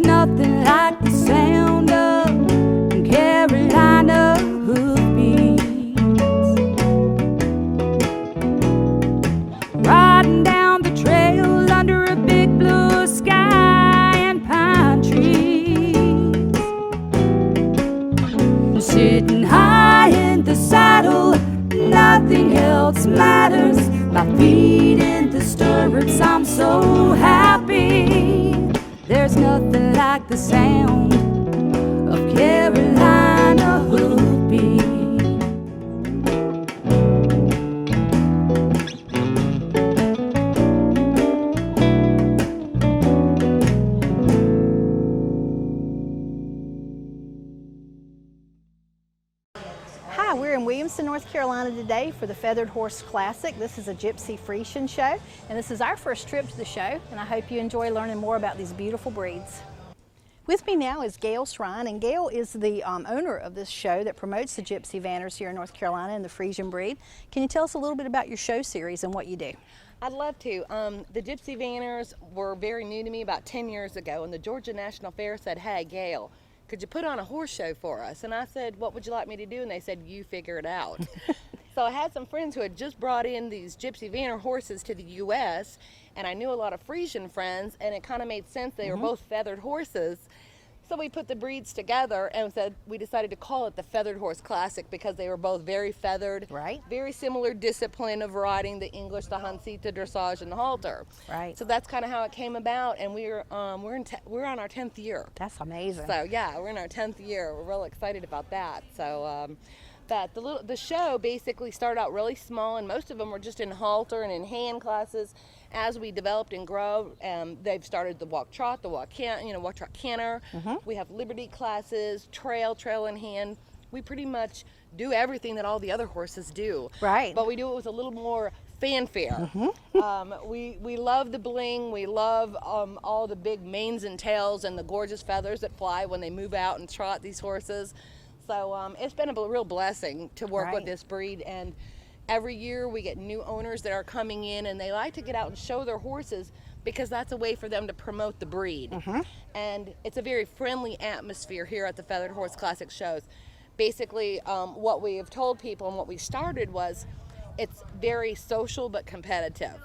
nothing like the sound of Carolina hoofbeats. Riding down the trail under a big blue sky and pine trees. Sitting high in the saddle, nothing else matters. My feet in the stirrups, I'm so happy. There's nothing like the sound of Carolina hoofbeats. Hi, we're in Williamson, North Carolina today for the Feathered Horse Classic. This is a Gypsy Friesian show, and this is our first trip to the show, and I hope you enjoy learning more about these beautiful breeds. With me now is Gail Shrine, and Gail is the owner of this show that promotes the Gypsy Vanners here in North Carolina and the Friesian breed. Can you tell us a little bit about your show series and what you do? I'd love to. The Gypsy Vanners were very new to me about 10 years ago, and the Georgia National Fair said, "Hey, Gail, could you put on a horse show for us?" And I said, "What would you like me to do?" And they said, "You figure it out." So I had some friends who had just brought in these Gypsy Vanner horses to the U.S., and I knew a lot of Friesian friends, and it kind of made sense. They were both feathered horses. So we put the breeds together and said we decided to call it the Feathered Horse Classic because they were both very feathered, Right. very similar discipline of riding, the English, the Hunt-Seat, the dressage, and the halter. Right. So that's kind of how it came about, and we're on our 10th year. That's amazing. So yeah, we're in our 10th year. We're real excited about that. So but the show basically started out really small, and most of them were just in halter and in hand classes. As we developed and grow, they've started the walk trot, the walk trot canter. We have liberty classes, trail in hand. We pretty much do everything that all the other horses do. Right. But we do it with a little more fanfare. We love the bling. We love all the big manes and tails and the gorgeous feathers that fly when they move out and trot these horses. So it's been a real blessing to work with this breed, and every year we get new owners that are coming in, and they like to get out and show their horses because that's a way for them to promote the breed. And it's a very friendly atmosphere here at the Feathered Horse Classic shows. Basically, what we have told people and what we started was it's very social but competitive.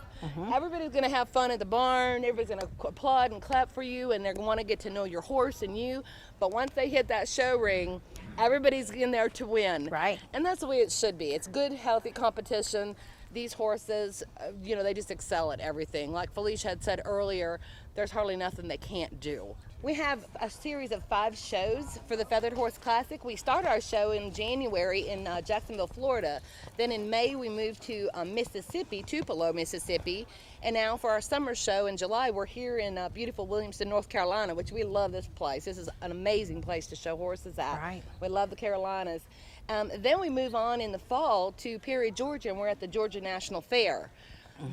Everybody's going to have fun at the barn. Everybody's going to applaud and clap for you, and they're going to want to get to know your horse and you. But once they hit that show ring, everybody's in there to win. Right. And that's the way it should be. It's good, healthy competition. These horses, they just excel at everything. Like Felicia had said earlier, there's hardly nothing they can't do. We have a series of 5 shows for the Feathered Horse Classic. We started our show in January in Jacksonville, Florida. Then in May we moved to Mississippi, Tupelo, Mississippi. And now for our summer show in July, we're here in beautiful Williamson, North Carolina, which we love this place. This is an amazing place to show horses at. Right. We love the Carolinas. Then we move on in the fall to Perry, Georgia, and we're at the Georgia National Fair.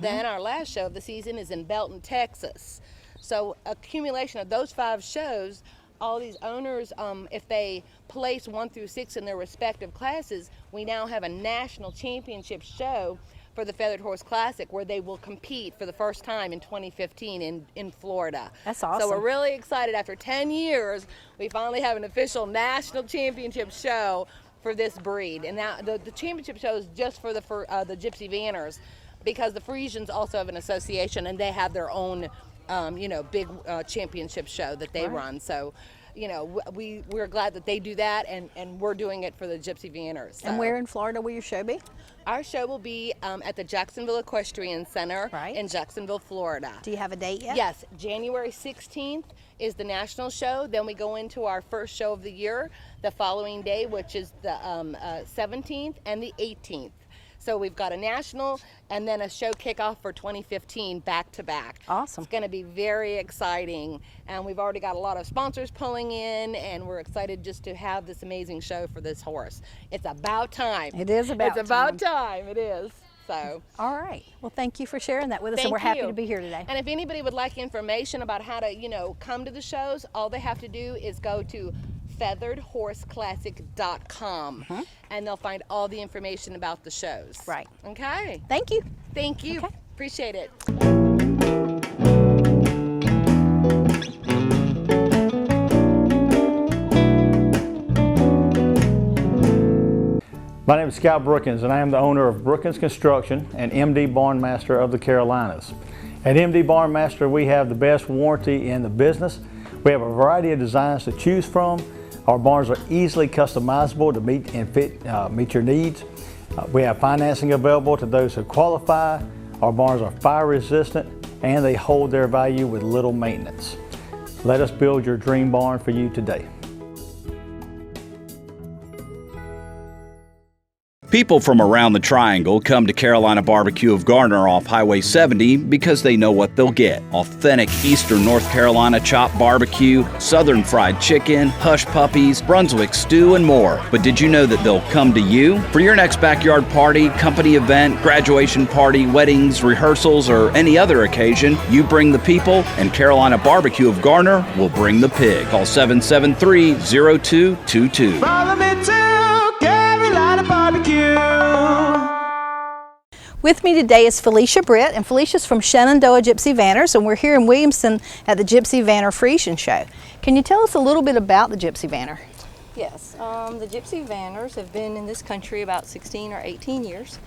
Then our last show of the season is in Belton, Texas. So accumulation of those 5 shows, all these owners, if they place 1 through 6 in their respective classes, we now have a national championship show for the Feathered Horse Classic where they will compete for the first time in 2015 in Florida. That's awesome. So we're really excited. After 10 years, we finally have an official national championship show for this breed. And now the championship show is just for the Gypsy Vanners, because the Friesians also have an association and they have their own big championship show that they run. So, we're glad that they do that, and we're doing it for the Gypsy Vanners. So. And where in Florida will your show be? Our show will be at the Jacksonville Equestrian Center in Jacksonville, Florida. Do you have a date yet? Yes, January 16th is the national show. Then we go into our first show of the year the following day, which is the 17th and the 18th. So we've got a national and then a show kickoff for 2015 back to back. Awesome. It's going to be very exciting, and we've already got a lot of sponsors pulling in, and we're excited just to have this amazing show for this horse. It's about time. It is about time. It's about time. It is. So. All right. Well, thank you for sharing that with us, and we're happy to be here today. And if anybody would like information about how to, come to the shows, all they have to do is go to featheredhorseclassic.com and they'll find all the information about the shows. Right. Okay. Thank you. Thank you. Okay. Appreciate it. My name is Scott Brookins, and I am the owner of Brookins Construction and MD Barn Master of the Carolinas. At MD Barn Master, we have the best warranty in the business. We have a variety of designs to choose from. Our barns are easily customizable to meet your needs. We have financing available to those who qualify. Our barns are fire resistant and they hold their value with little maintenance. Let us build your dream barn for you today. People from around the Triangle come to Carolina BBQ of Garner off Highway 70 because they know what they'll get. Authentic Eastern North Carolina chopped barbecue, Southern fried chicken, hush puppies, Brunswick stew, and more. But did you know that they'll come to you? For your next backyard party, company event, graduation party, weddings, rehearsals, or any other occasion, you bring the people, and Carolina BBQ of Garner will bring the pig. Call 773-0222. Follow me to Carolina BBQ. With me today is Felicia Britt, and Felicia's from Shenandoah Gypsy Vanners, and we're here in Williamston at the Gypsy Vanner Friesian Show. Can you tell us a little bit about the Gypsy Vanner? Yes, the Gypsy Vanners have been in this country about 16 or 18 years.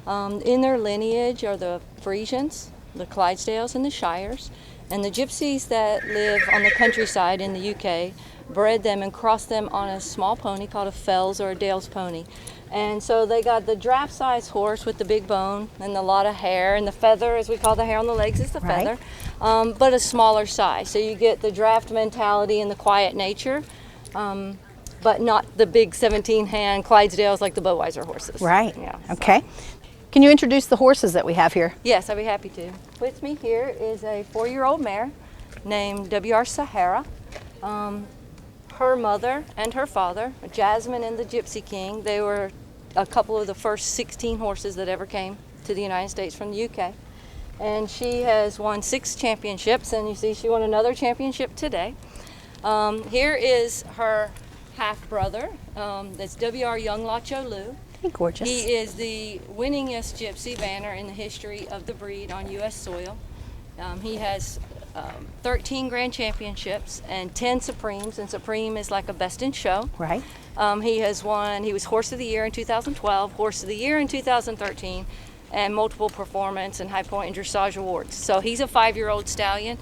In their lineage are the Friesians, the Clydesdales, and the Shires. And the gypsies that live on the countryside in the UK bred them and crossed them on a small pony called a Fells or a Dales pony. And so they got the draft size horse with the big bone and a lot of hair, and the feather, as we call the hair on the legs, is the feather, but a smaller size. So you get the draft mentality and the quiet nature, but not the big 17-hand Clydesdales like the Budweiser horses. Right. Yeah. Okay. Can you introduce the horses that we have here? Yes, I'd be happy to. With me here is a 4-year-old mare named W.R. Sahara. Her mother and her father, Jasmine and the Gypsy King, they were a couple of the first 16 horses that ever came to the United States from the UK. And she has won 6 championships, and you see she won another championship today. Here is her half-brother, that's W.R. Young Lacho Lu. Gorgeous. He is the winningest Gypsy Vanner in the history of the breed on U.S. soil. He has 13 grand championships and 10 Supremes, and Supreme is like a best in show. Right. He was Horse of the Year in 2012, Horse of the Year in 2013, and multiple performance and high point and dressage awards. So he's a 5-year-old stallion.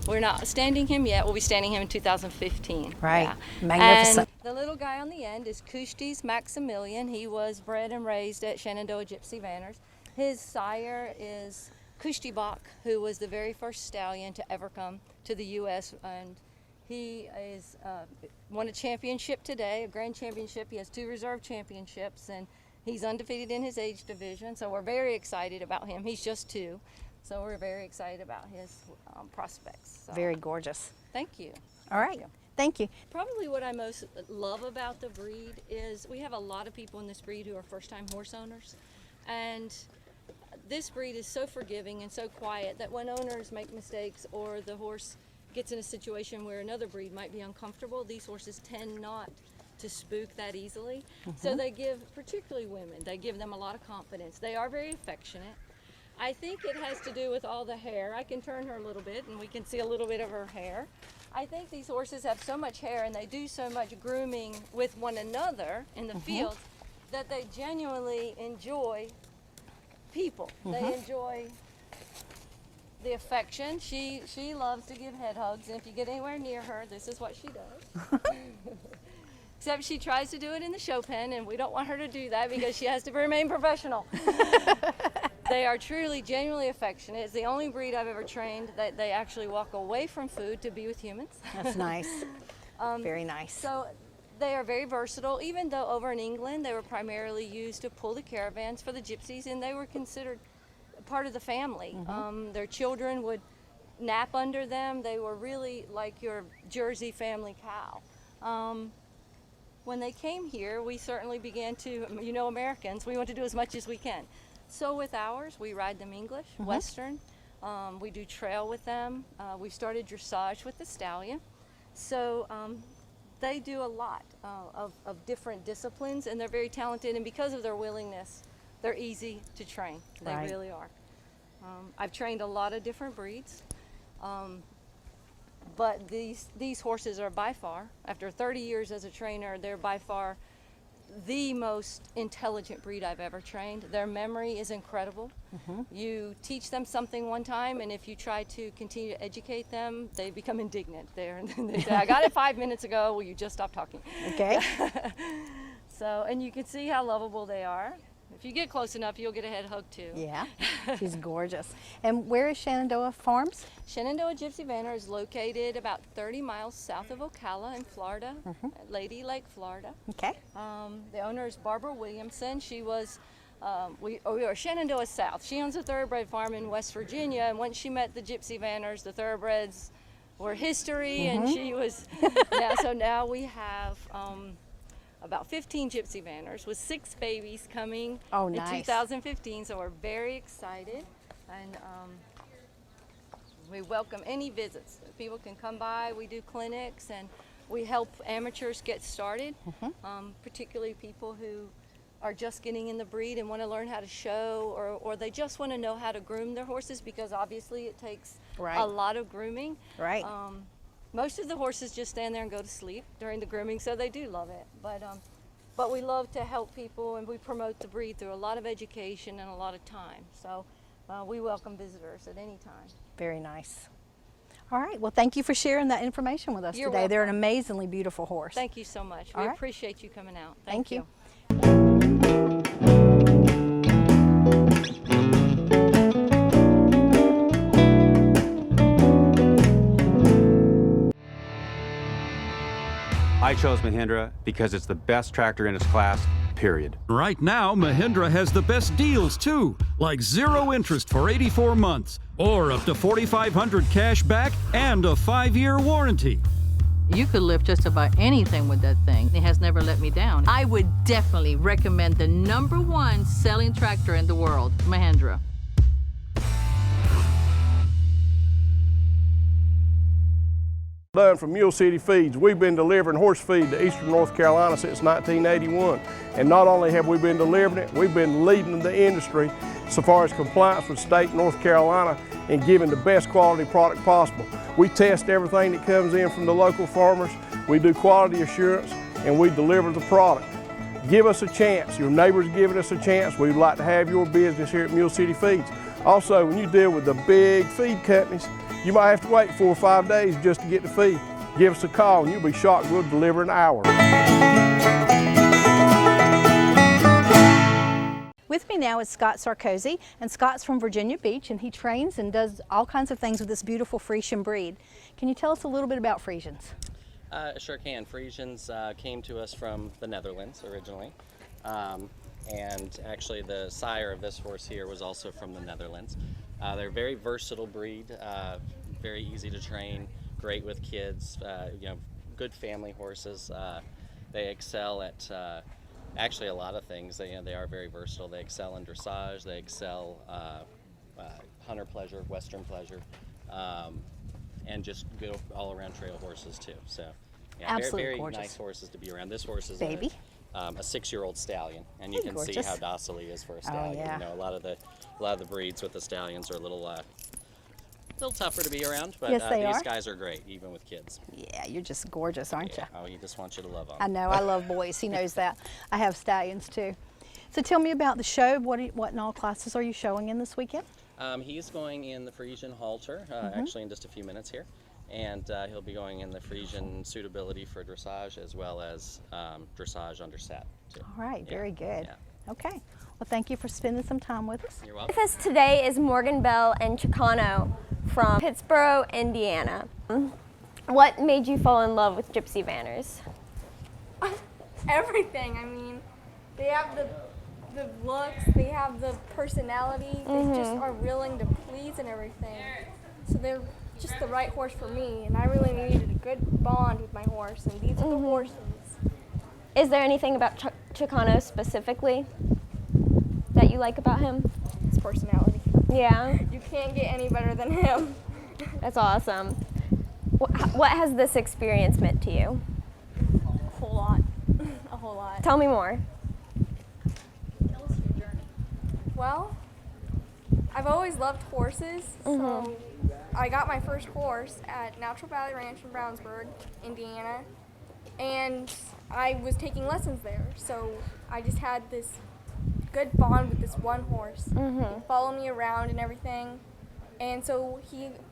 We're not standing him yet. We'll be standing him in 2015. Right. Yeah. Magnificent. And the little guy on the end is Kushti's Maximilian. He was bred and raised at Shenandoah Gypsy Vanners. His sire is Kushti Bach, who was the very first stallion to ever come to the U.S. and he is won a championship today, a grand championship. He has 2 reserve championships, and he's undefeated in his age division. So we're very excited about him. He's just 2, so we're very excited about his prospects. So, very gorgeous. thank you. All right. Thank you. Probably what I most love about the breed is we have a lot of people in this breed who are first-time horse owners, and this breed is so forgiving and so quiet that when owners make mistakes or the horse gets in a situation where another breed might be uncomfortable, these horses tend not to spook that easily. So they give, particularly women, they give them a lot of confidence. They are very affectionate. I think it has to do with all the hair. I can turn her a little bit and we can see a little bit of her hair. I think these horses have so much hair and they do so much grooming with one another in the field that they genuinely enjoy people. They enjoy the affection. She loves to give head hugs, and if you get anywhere near her, this is what she does. Except she tries to do it in the show pen, and we don't want her to do that because she has to remain professional. They are truly, genuinely affectionate. It's the only breed I've ever trained that they actually walk away from food to be with humans. That's nice. Very nice. So they are very versatile, even though over in England they were primarily used to pull the caravans for the gypsies, and they were considered part of the family. Their children would nap under them. They were really like your Jersey family cow. When they came here, we certainly began to, Americans, we want to do as much as we can. So with ours, we ride them English, Western. We do trail with them. We started dressage with the stallion. So they do a lot of different disciplines, and they're very talented, and because of their willingness, they're easy to train. They really are. I've trained a lot of different breeds, but these horses are by far, after 30 years as a trainer, they're by far the most intelligent breed I've ever trained. Their memory is incredible. You teach them something one time, and if you try to continue to educate them, they become indignant there. And they say, I got it 5 minutes ago, will you just stop talking? Okay. So, and you can see how lovable they are. If you get close enough, you'll get a head hug too. Yeah, she's gorgeous. And where is Shenandoah Farms? Shenandoah Gypsy Vanner is located about 30 miles south of Ocala in Florida, at Lady Lake, Florida. Okay. The owner is Barbara Williamson. She was, we are Shenandoah South. She owns a thoroughbred farm in West Virginia, and once she met the Gypsy Vanners, the thoroughbreds were history, and she was, so now we have about 15 Gypsy Vanners with 6 babies coming in 2015, so we're very excited, and we welcome any visits. People can come by, we do clinics, and we help amateurs get started, particularly people who are just getting in the breed and want to learn how to show, or they just want to know how to groom their horses, because obviously it takes a lot of grooming. Right. Most of the horses just stand there and go to sleep during the grooming, so they do love it. But we love to help people, and we promote the breed through a lot of education and a lot of time. So we welcome visitors at any time. Very nice. All right, well, thank you for sharing that information with us You're today. They're an welcome. amazingly beautiful horse. Thank you so much. All We right. appreciate you coming out. Thank you. I chose Mahendra because it's the best tractor in its class, period. Right now, Mahendra has the best deals too, like 0 interest for 84 months, or up to $4,500 cash back and a 5-year warranty. You could lift just about anything with that thing. It has never let me down. I would definitely recommend the #1 selling tractor in the world, Mahendra. Done from Mule City Feeds. We've been delivering horse feed to Eastern North Carolina since 1981. And not only have we been delivering it, we've been leading the industry so far as compliance with state North Carolina and giving the best quality product possible. We test everything that comes in from the local farmers. We do quality assurance and we deliver the product. Give us a chance. Your neighbors giving us a chance. We'd like to have your business here at Mule City Feeds. Also, when you deal with the big feed companies, you might have to wait 4 or 5 days just to get the feed. Give us a call and you'll be shocked we'll deliver in an hour. With me now is Scott Sarkozy, and Scott's from Virginia Beach, and he trains and does all kinds of things with this beautiful Friesian breed. Can you tell us a little bit about Friesians? Sure can. Friesians came to us from the Netherlands originally, and actually the sire of this horse here was also from the Netherlands. They're a very versatile breed, very easy to train, great with kids, good family horses. They excel at actually a lot of things. They are very versatile. They excel in dressage, they excel hunter pleasure, western pleasure, and just good all-around trail horses too. So yeah, very gorgeous. Nice horses to be around. This horse is Baby. a 6-year-old stallion, and you can see how docile he is for a stallion. yeah. You know, a lot of the breeds with the stallions are a little tougher to be around, but Yes, they these are. guys are great, even with kids. Yeah, you're just gorgeous, aren't you? Oh, he just wants you to love on I him. know, I love boys. He knows that. I have stallions too. So tell me about the show. What in all classes are you showing in this weekend? He's going in the Friesian halter, actually in just a few minutes here, and he'll be going in the Friesian suitability for dressage as well as dressage under sat too. All right, very good. Yeah. Okay. Well, thank you for spending some time with us. You're welcome. With us today is Morgan Bell and Chicano from Pittsboro, Indiana. What made you fall in love with Gypsy Vanners? Everything. I mean, they have the looks, they have the personality, they just are willing to please and everything. So they're just the right horse for me, and I really needed a good bond with my horse, and these are the horses. Is there anything about Chicano specifically that you like about him? His personality. Yeah. You can't get any better than him. That's awesome. What has this experience meant to you? A whole lot. A whole lot. Tell me more. Tell us your journey. Well, I've always loved horses, so I got my first horse at Natural Valley Ranch in Brownsburg, Indiana, and I was taking lessons there. So I just had this good bond with this one horse. He'd follow me around and everything. And so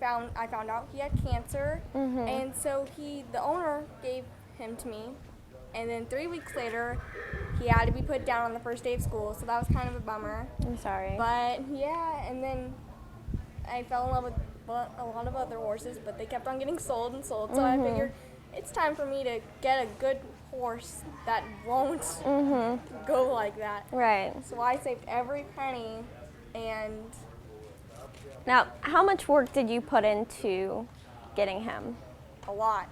I found out he had cancer, and so the owner gave him to me, and then 3 weeks later, he had to be put down on the first day of school, so that was kind of a bummer. I'm sorry. But yeah, and then I fell in love with a lot of other horses, but they kept on getting sold and sold, so I figured it's time for me to get a good horse that won't go like that. Right. So I saved every penny, and Now, how much work did you put into getting him? a lot.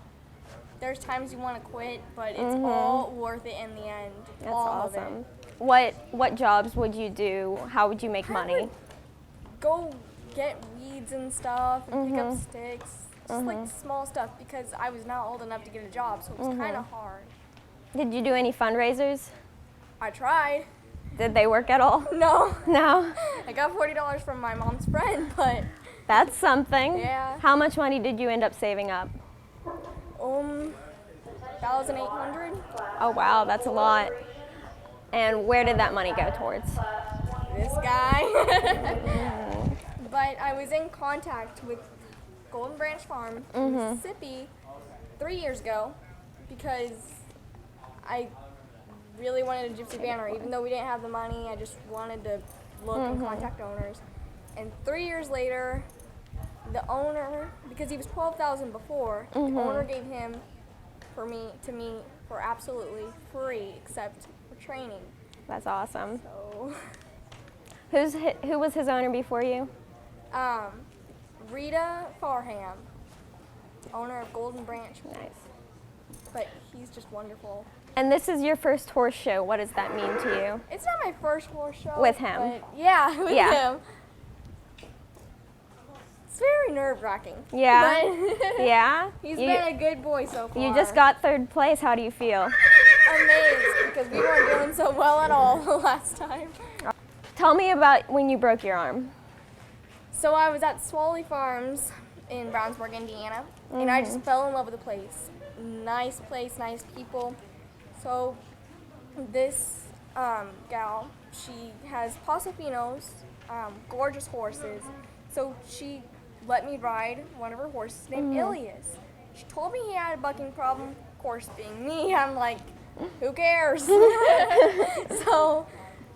There's times you want to quit, but it's all worth it in the end. That's all of awesome. it. What jobs would you do? How would you make money? Go get weeds and stuff and pick up sticks, just like small stuff, because I was not old enough to get a job, so it was kind of hard. Did you do any fundraisers? I tried. Did they work at all? No. No? I got $40 from my mom's friend, but That's something. Yeah. How much money did you end up saving up? 1,800. Oh wow, that's a lot. And where did that money go towards? This guy. But I was in contact with Golden Branch Farm in Mississippi 3 years ago because I really wanted a Gypsy Vanner. Even though we didn't have the money, I just wanted to look and contact owners. And 3 years later, the owner, because he was $12,000 before, the owner gave him to me for absolutely free, except for training. That's awesome. So, Who was his owner before you? Rita Farham, owner of Golden Branch. Nice. But he's just wonderful. And this is your first horse show. What does that mean to you? It's not my first horse show. With him? But yeah, with him. It's very nerve-wracking. Yeah? But Yeah? He's been a good boy so far. You just got third place. How do you feel? Amazed, because we weren't doing so well at all the last time. Tell me about when you broke your arm. So I was at Swally Farms in Brownsburg, Indiana, and I just fell in love with the place. Nice place, nice people. So this gal, she has Pasafinos, gorgeous horses. So she let me ride one of her horses named Ilias. She told me he had a bucking problem. Of course, being me, I'm like, who cares? So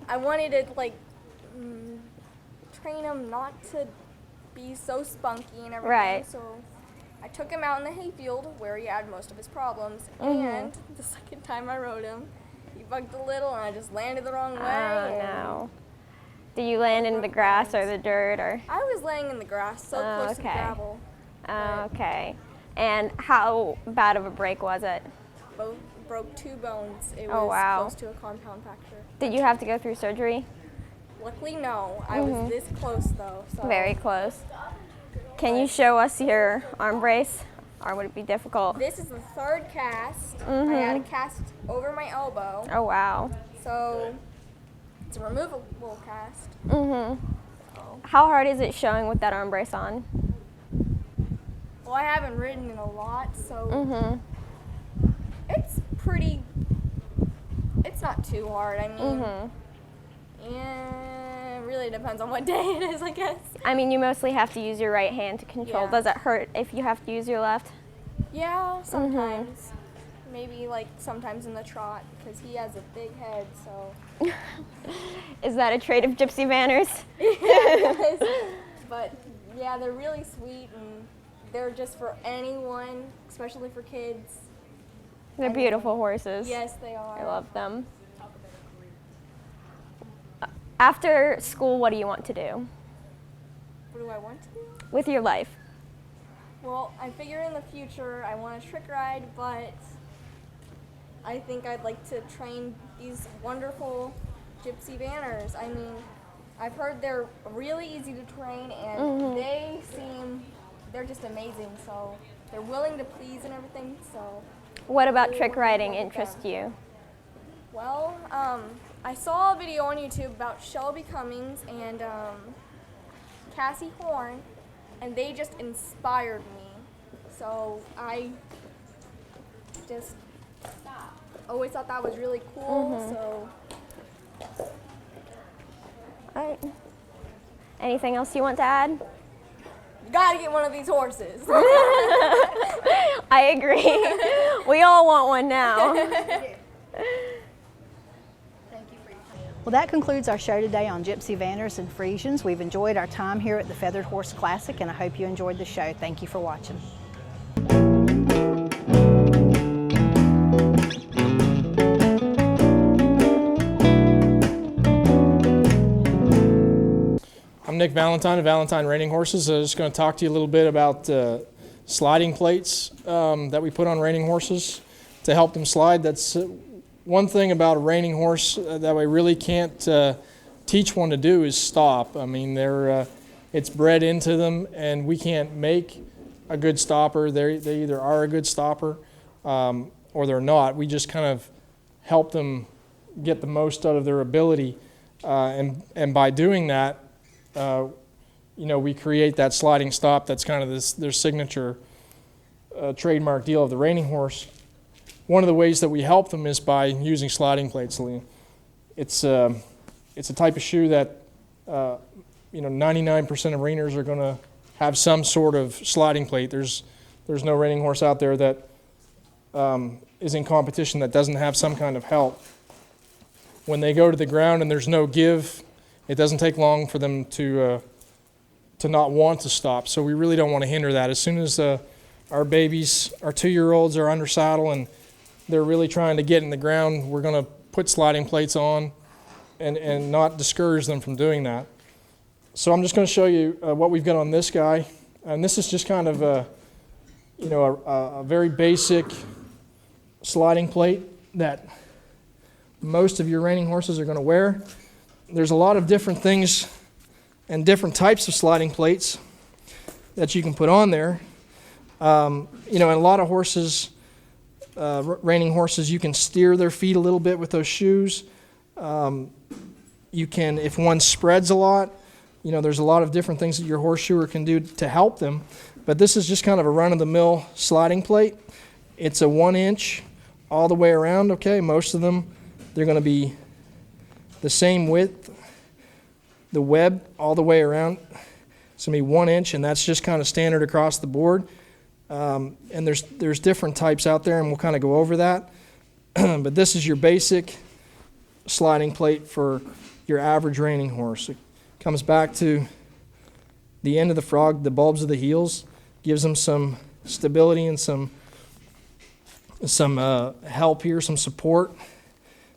I wanted to train him not to be so spunky and everything. Right. So I took him out in the hayfield where he had most of his problems. And the second time I rode him, he bucked a little and I just landed the wrong way. Oh no. Do you land in the grass or the dirt or? I was laying in the grass, so close to the gravel. Okay. And how bad of a break was it? Both broke 2 bones. It Oh, was wow. close to a compound fracture. Did you have to go through surgery? Luckily, no. I was this close, though. So. Very close. Can you show us your arm brace, or would it be difficult? This is the 3rd cast. I had a cast over my elbow. Oh wow. So it's a removable cast. How hard is it showing with that arm brace on? Well, I haven't ridden in a lot, so it's pretty. It's not too hard. I mean, yeah, it really depends on what day it is, I guess. I mean, you mostly have to use your right hand to control. Yeah. Does it hurt if you have to use your left? Yeah, sometimes. Maybe sometimes in the trot, because he has a big head, so. Is that a trait of Gypsy Vanners? Yes. But yeah, they're really sweet, and they're just for anyone, especially for kids. They're beautiful horses. Yes, they are. I love them. After school, what do you want to do What do I want to do? with your life? Well, I figure in the future I want to trick ride, but I think I'd like to train these wonderful Gypsy Vanners. I mean, I've heard they're really easy to train, and they're just amazing. So they're willing to please and everything. So. What about trick riding interests you? Well, I saw a video on YouTube about Shelby Cummings and Cassie Horn, and they just inspired me. So I just Always thought that was really cool. So. All right. Anything else you want to add? You gotta get one of these horses. I agree. We all want one now. Well, that concludes our show today on Gypsy Vanners and Friesians. We've enjoyed our time here at the Feathered Horse Classic, and I hope you enjoyed the show. Thank you for watching. I'm Nick Valentine of Valentine Reining Horses. I'm just going to talk to you a little bit about sliding plates that we put on reining horses to help them slide. That's one thing about a reining horse that we really can't teach one to do is stop. I mean, it's bred into them, and we can't make a good stopper. They either are a good stopper or they're not. We just kind of help them get the most out of their ability, and by doing that, we create that sliding stop that's kind of their signature trademark deal of the reining horse. One of the ways that we help them is by using sliding plates. It's a type of shoe that 99% of reiners are going to have some sort of sliding plate. There's no reining horse out there that is in competition that doesn't have some kind of help. When they go to the ground and there's no give, it doesn't take long for them to not want to stop. So we really don't want to hinder that. As soon as our babies, our 2-year-olds are under saddle and they're really trying to get in the ground, we're going to put sliding plates on and not discourage them from doing that. So I'm just going to show you what we've got on this guy. And this is just kind of a very basic sliding plate that most of your reining horses are going to wear. There's a lot of different things and different types of sliding plates that you can put on there. And a lot of horses, reining horses, you can steer their feet a little bit with those shoes. You can, if one spreads a lot, there's a lot of different things that your horseshoer can do to help them. But this is just kind of a run-of-the-mill sliding plate. It's a 1-inch all the way around, okay? Most of them, they're going to be the same width, the web all the way around. It's going to be 1 inch, and that's just kind of standard across the board. And there's different types out there, and we'll kind of go over that. But this is your basic sliding plate for your average reining horse. It comes back to the end of the frog, the bulbs of the heels, gives them some stability and some help here, some support,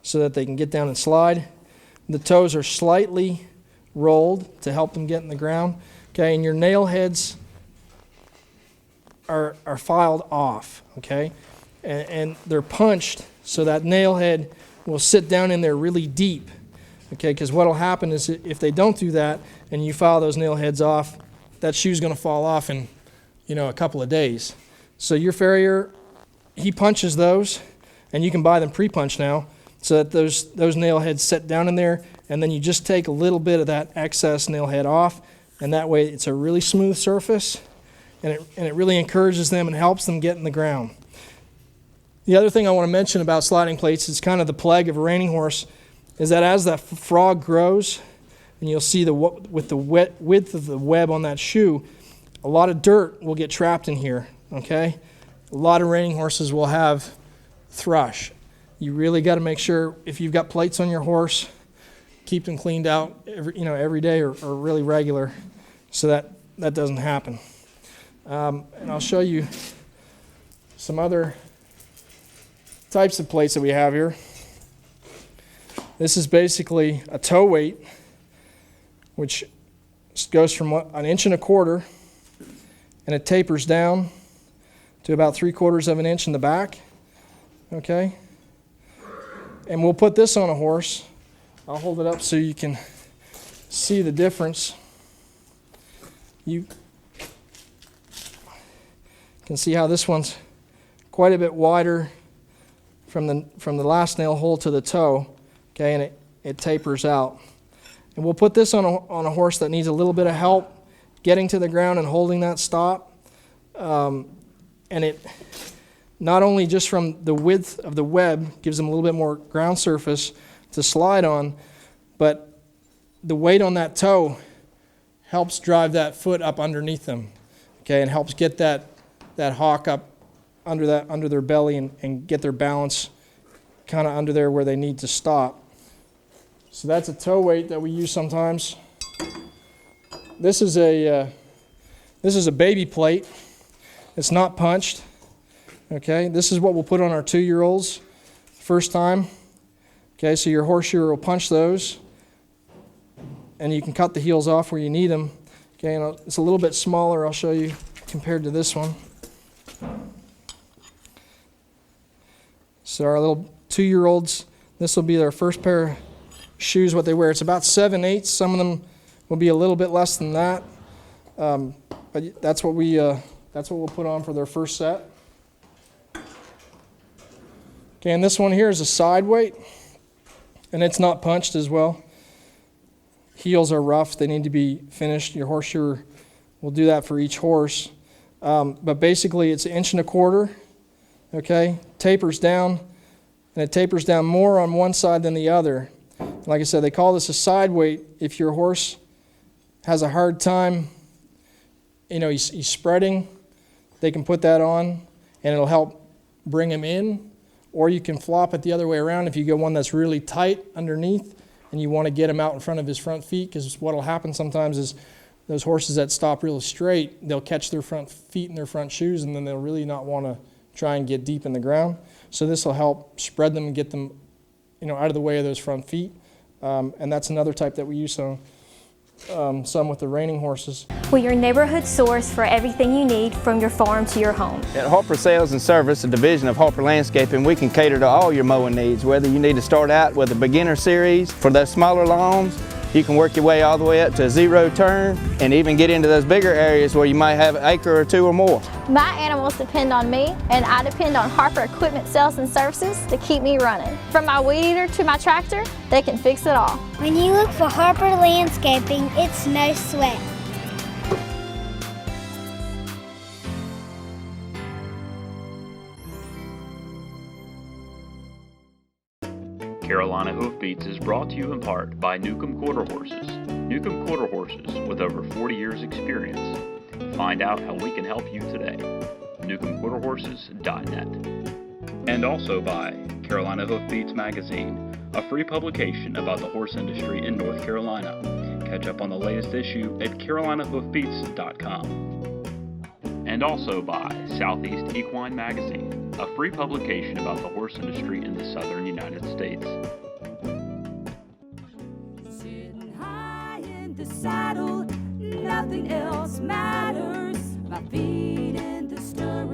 so that they can get down and slide. The toes are slightly rolled to help them get in the ground. Okay, and your nail heads are filed off, okay? And they're punched so that nail head will sit down in there really deep, okay? Because what will happen is if they don't do that and you file those nail heads off, that shoe's going to fall off in, a couple of days. So your farrier, he punches those, and you can buy them pre-punched now, so that those nail heads sit down in there, and then you just take a little bit of that excess nail head off, and that way it's a really smooth surface, and it really encourages them and helps them get in the ground. The other thing I want to mention about sliding plates is kind of the plague of a reining horse, is that as that frog grows, and you'll see with the width of the web on that shoe, a lot of dirt will get trapped in here, okay? A lot of reining horses will have thrush. You really got to make sure if you've got plates on your horse, keep them cleaned out every day or really regular, so that doesn't happen. And I'll show you some other types of plates that we have here. This is basically a toe weight, which goes from 1.25 inches, and it tapers down to about 3/4 inch in the back. Okay? And we'll put this on a horse. I'll hold it up so you can see the difference. You can see how this one's quite a bit wider from the last nail hole to the toe, okay, and it tapers out. And we'll put this on a horse that needs a little bit of help getting to the ground and holding that stop. And not only just from the width of the web, gives them a little bit more ground surface to slide on, but the weight on that toe helps drive that foot up underneath them, okay, and helps get that hawk up under their belly and get their balance kind of under there where they need to stop. So that's a toe weight that we use sometimes. This is a baby plate. It's not punched. Okay, this is what we'll put on our 2-year-olds first time. Okay, so your horseshoer will punch those, and you can cut the heels off where you need them. Okay, and it's a little bit smaller, I'll show you, compared to this one. So our little 2-year-olds, this will be their first pair of shoes, what they wear. It's about 7/8. Some of them will be a little bit less than that. But that's what we'll put on for their first set. Okay, and this one here is a side weight, and it's not punched as well. Heels are rough, they need to be finished. Your horseshoer will do that for each horse. But basically it's 1.25 inches, okay? Tapers down, and it tapers down more on one side than the other. Like I said, they call this a side weight. If your horse has a hard time, he's spreading, they can put that on, and it'll help bring him in. Or you can flop it the other way around if you get one that's really tight underneath and you want to get him out in front of his front feet, because what will happen sometimes is those horses that stop really straight, they'll catch their front feet in their front shoes, and then they'll really not want to try and get deep in the ground. So this will help spread them and get them out of the way of those front feet. And that's another type that we use some with the reining horses. We're your neighborhood source for everything you need from your farm to your home. At Harper Sales and Service, a division of Harper Landscaping, we can cater to all your mowing needs. Whether you need to start out with a beginner series for those smaller lawns, you can work your way all the way up to a 0 turn and even get into those bigger areas where you might have an acre or 2 or more. My animals depend on me, and I depend on Harper Equipment Sales and Services to keep me running. From my weed eater to my tractor, they can fix it all. When you look for Harper Landscaping, it's no sweat. Carolina Hoofbeats is brought to you in part by Newcomb Quarter Horses. Newcomb Quarter Horses with over 40 years experience. Find out how we can help you today. NewcombQuarterHorses.net. And also by Carolina Hoofbeats Magazine, a free publication about the horse industry in North Carolina. Catch up on the latest issue at CarolinaHoofbeats.com. And also by Southeast Equine Magazine, a free publication about the horse industry in the southern United States. Sitting high in the saddle, nothing else matters. My feet in the stirrup.